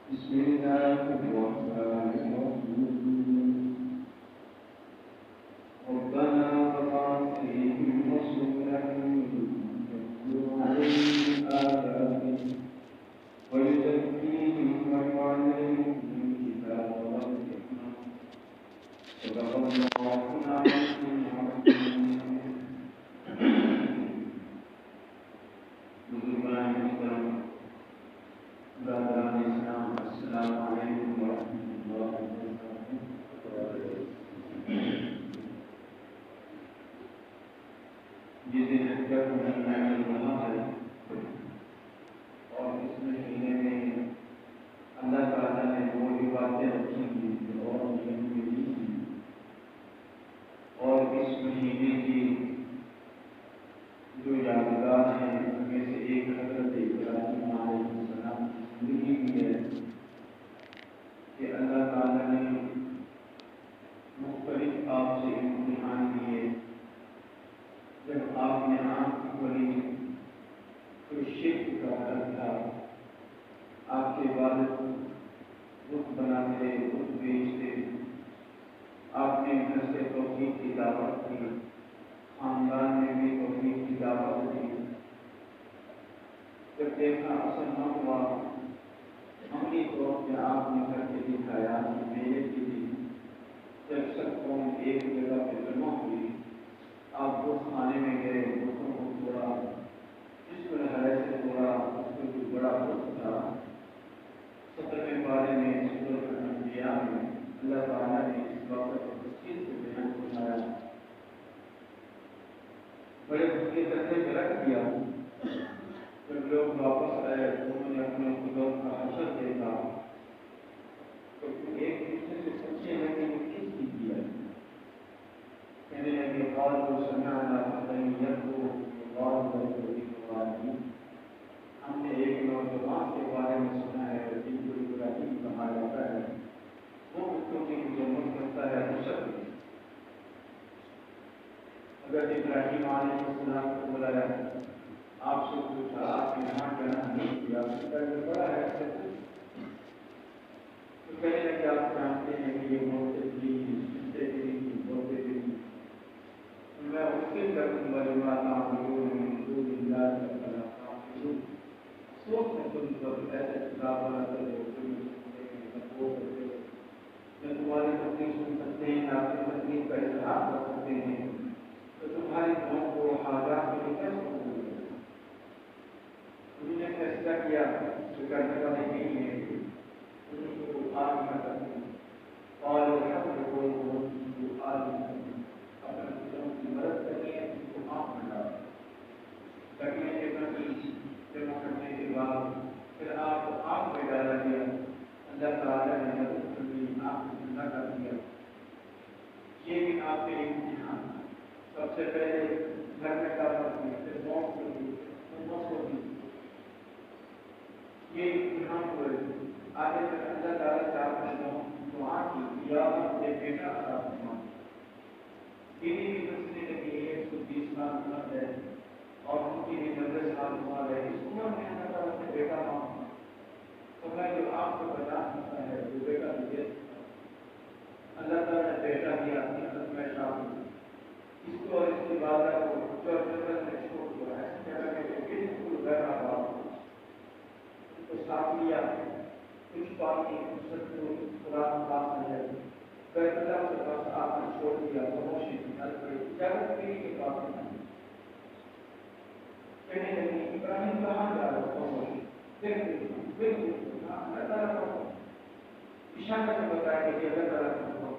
بسم الله الرحمن الرحيم ربنا وابعث فيهم رسولا يتلو عليهم آياتك ويزكيهم ويعلمهم الكتاب والحكمة صدق الله العظيم بزرگان محترم برادران اسلام السلام علیکم ورحمۃ اللہ وبرکاتہ۔ یہ دن رجب مہینہ چل رہا ہے اور اس مہینے میں اللہ تعالیٰ نے وہ باتیں رکھی ہیں اور اس مہینے کی جو یادگار ہیں ان میں سے ایک حضرت ابراہیم علیہ السلام کی زندگی بھی ہے کہ اللہ تعالیٰ نے مختلف آپ سے امتحان دیے۔ جب آپ نے آنکھ کھولی تو شرک کا ڈر تھا، آپ کے والد بت بناتے بت بیچتے، آپ نے گھر سے توحید کی دعوت دی، خاندان میں بھی توحید کی دعوت دی۔ جب دیکھا اثر نہ ہوا، عملی طور پہ آپ نے کر کے دکھایا کہ میرے کی بھی جب سب قوم ایک جگہ پہ جمع ہوئی، آپ اس خانے میں گئے، بتوں کو توڑا، جس کو لہرے سے توڑا، اس کو جو بڑا بت تھا 17ویں پارے میں سورۃ الانبیاء میں اللہ تعالیٰ نے اس بات کو تفصیل سے بیان فرمایا۔ بڑے بت کے درجے میں رکھ دیا۔ جب لوگ واپس آئے انہوں نے اپنے خداؤں کا حشر دیکھا تو ایک دوسرے سے پوچھنے لگے کہ کس کی کیا ہے؟ کہنے لگے قالوا سمعنا فتى يذكر الله ويذكر، ہم نے ایک نوجوان کے بارے میں سنا ہے جن کو ابراہیم کہا جاتا ہے، وہ بتوں کی مذمت کرتا ہے، حشر میں اگر ابراہیم علیہ السلام کو بلایا، آپ سے پوچھا آپ نے یہاں کہنا نہیں کیا، بڑا ہے تو کہنے لگے آپ جانتے ہیں کہ یہ بولتے تھی بولتے تھی، میں اس کے کروں گا جو آتا ہوں سوچ میں تم سب ایسے کتاب والا کرے میں تمہاری تکلیف سن سکتے ہیں، آپ کی تکلیف کا اظہار کر سکتے ہیں، تو تمہاری قوم کو حاجات کے لیے کیسے انہوں نے فیصلہ کیا جو کرنے والے نہیں ہیں ان کو آگ نہ کرتے اور اپنے بچوں کی مدد کرنی ہے، ان کو آگ نہ ڈالیں۔ کرنے کے بعد جمع کرنے کے بعد پھر آپ کو آگ میں ڈالا گیا، اللہ تعالیٰ نے مدد کرنی، آگ کو ٹھنڈا کر دیا۔ یہ بھی آپ کے امتحان، سب سے پہلے گھر میں دعوت دی، پھر موت کو دی، امت کو دی، یہ امتحان ہوئے۔ آگے پھر اللہ تعالیٰ سے آپ نے دعا کی یا اپنے بیٹا عطا فرما۔ بیوی بھی سمجھنے لگی 120 سال عمر ہے اور ان کی بھی 90 سال عمر ہے، اس عمر میں اللہ تعالیٰ سے بیٹا مانگا تو میں جو آپ کو بتا سکتا ہے وہ بیٹا بھی دے سکتا ہے۔ اللہ تعالیٰ نے بیٹا دیا میں شامل اس کو اور اس کی والدہ کو جو جنگل میں چھوڑ دیا ہے، جگہ کہ بالکل غیر آباد کو ساتھ لیا، کچھ پانی قرآن پاک ہے، بیت اللہ کے پاس آپ نے چھوڑ دیا، خاموشی نکل پڑی، اجازت پیری کے پاس نہیں۔ کہنے لگی ابراہیم کہاں جا رہا ہو؟ خاموشی بالکل اللہ تعالیٰ کو اشارہ میں بتایا کہ اللہ تعالیٰ کو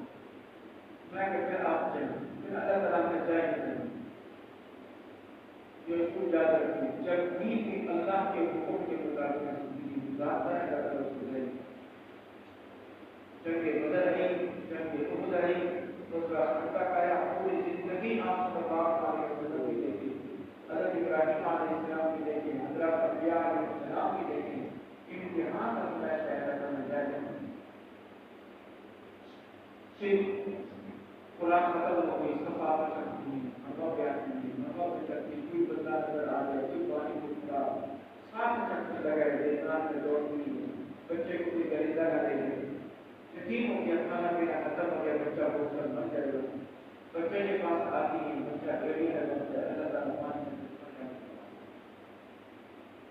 میں کہ پھر آپ چلیں، پھر اللہ تعالیٰ نے جائے نہیں جو اس کو یاد رکھیں، جب بھی اللہ کے حکم کے مطابق زندگی گزارتا ہے اللہ تعالیٰ اس کو جائے۔ جنگ بدر آئی، جنگ احد آئی، دوسرا خطہ آیا، پوری زندگی آپ صلی اللہ علیہ وسلم کی دیکھی، حضرت ابراہیم علیہ السلام کی دیکھی، حضرت انبیاء علیہ السلام کی دیکھی، امتحان میں پیدا کرنے جائے۔ پھر قرآن ختم ہو گئی، صفحات کرتی ہوا بیان کی، ہوا بھی کرتی، کوئی بدلا نظر آ گیا، کوئی پانی پوچھتا، ساتھ چکر لگائے، دیکھنا میں دوڑ ہوئی، بچے کو کوئی گلی بچہ بن جائے گا. بچے کے پاس آتی ہے بچہ ریڈی ہے بچہ اللہ تعالیٰ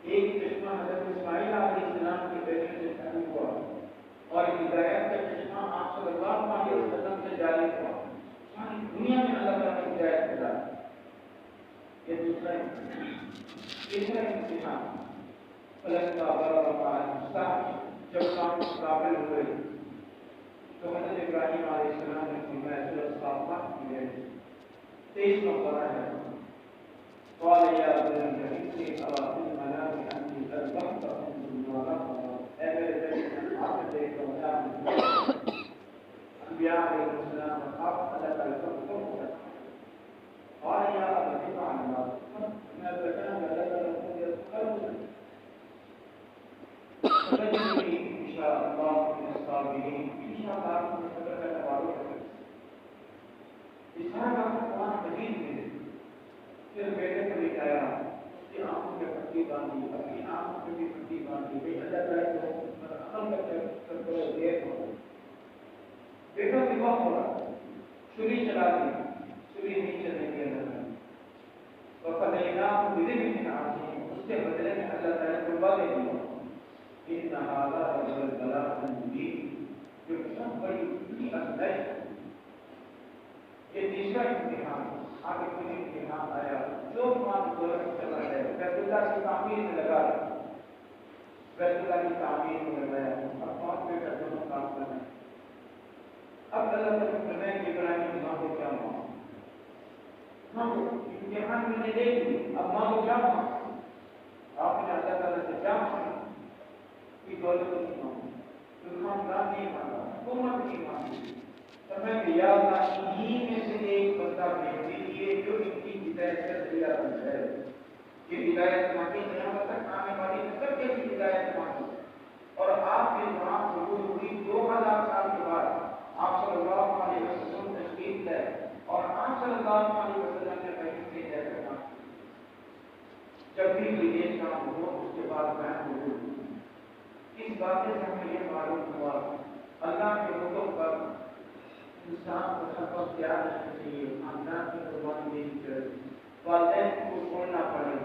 ایک چشمہ حضرت اسماعیل علیہ السلام کے بیٹے سے شروع ہوا اور ہدایت کا چشمہ آپ صلی اللہ علیہ وسلم سے جاری ہوا. ساری دنیا میں اللہ تعالیٰ نے ہدایت دیا. یہ دوسرا تیسرا امتحان فلسفہ بڑا جب کام قابل ہوئے تو حضرت ابراہیم علیہ السلام نے فرمایا سورۃ الصافات کی ہے 23 نمبر ہے قال یا بني إني أرى في المنام أني أذبحك فانظر ماذا ترى. اے میرے بیٹے آپ دیکھ کر بتا انبیاء علیہ السلام آپ اللہ تعالیٰ کو حکم کرتے قال یا بني افعل ما تؤمر میں بیٹا اللہ تعالیٰ کو کروں فتجدني إن شاء الله من الصابرين. إن شاء الله من صبر کرنے والوں میں اس طرح کا قرآن مجید میں پھر بیٹے کو لکھایا اس کی آنکھوں میں پٹی باندھی اپنی آنکھوں میں بھی پٹی باندھی بھائی اللہ تعالیٰ کو عمل کرتے دیر ہو. بیٹا وواہ ہو رہا چھری چلا دی چھری نہیں چلنے کے اندر وفدیناہ بذبح عظیم اس کے بدلے میں اللہ تعالیٰ کو قربا دے دیا. ان هذا هو البلاء المبين جو سب بڑی ازمائش ہے. یہ تیسرا امتحان آگے کوئی امتحان آیا جو مال دولت چلا ہے بیت اللہ کی تعمیر میں لگا بیت اللہ کی تعمیر میں لگایا اب پانچ بیٹا دونوں کام کرنا ہے. اب اللہ تعالیٰ فرمائے کہ ابراہیم ماں کو کیا ماں ہم امتحان میں نے دیکھ لی اب ماں کو کیا ماں آپ نے اللہ تعالیٰ سے کیا مانگا کہ دولت نہیں مانگا تو خاندان نہیں مانگا حکومت نہیں مانگی فرمایا کہ یا اللہ انہی میں سے ایک بندہ بھیج دیجیے جو ان کی ہدایت کا ذریعہ بن جائے. یہ ہدایت مانگی قیامت تک آنے والی سب کے لیے ہدایت مانگی. اور آپ کے وہاں قبول ہوئی 2000 سال کے بعد آپ صلی اللہ علیہ وسلم تشریف لائے اور آپ صلی اللہ علیہ وسلم نے کہیں سے جیسے کہا جب بھی کوئی ایک کام ہو اس کے بعد بیان ہو. اس باتیں سے ہمیں یہ معلوم ہوا اللہ کے حکم پر انسان کو سب وقت تیار رہنا چاہیے. خاندان کی قربانی دینی چاہیے والدین کو چھوڑنا پڑے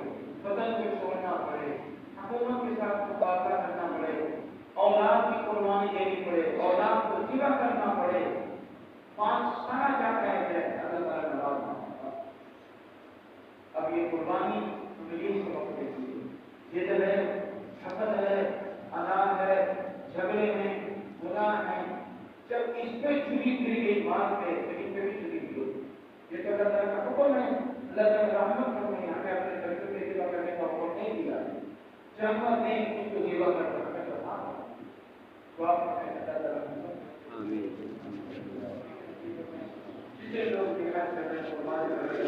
وطن کو چھوڑنا پڑے حکومت کے ساتھ مقابلہ کرنا پڑے اولاد کی قربانی دینی پڑے اولاد کو ذبح کرنا پڑے 5 سارا کیا کہتے ہیں اللہ تعالیٰ ناراض ہوگا. اب یہ قربانی ہمیں سے وقت دیتی ہے یہ جو ہے حسد ہے انار ہے جھگڑے ہیں گناہ ہیں جب اس پہ چوری کری گئی مال پہ تو ان پہ بھی چوری کی ہوگی. یہ تو اللہ تعالیٰ کا حکم ہے اللہ تعالیٰ رحمت کرنے ہمیں اپنے بچوں کے ذبح کرنے کا حکم نہیں دیا. جہاں نے اس کو ذبح کرنا ہمیں کرنا تو آپ اللہ تعالیٰ جسے لوگ دکھائی کرنے کو مال کرنے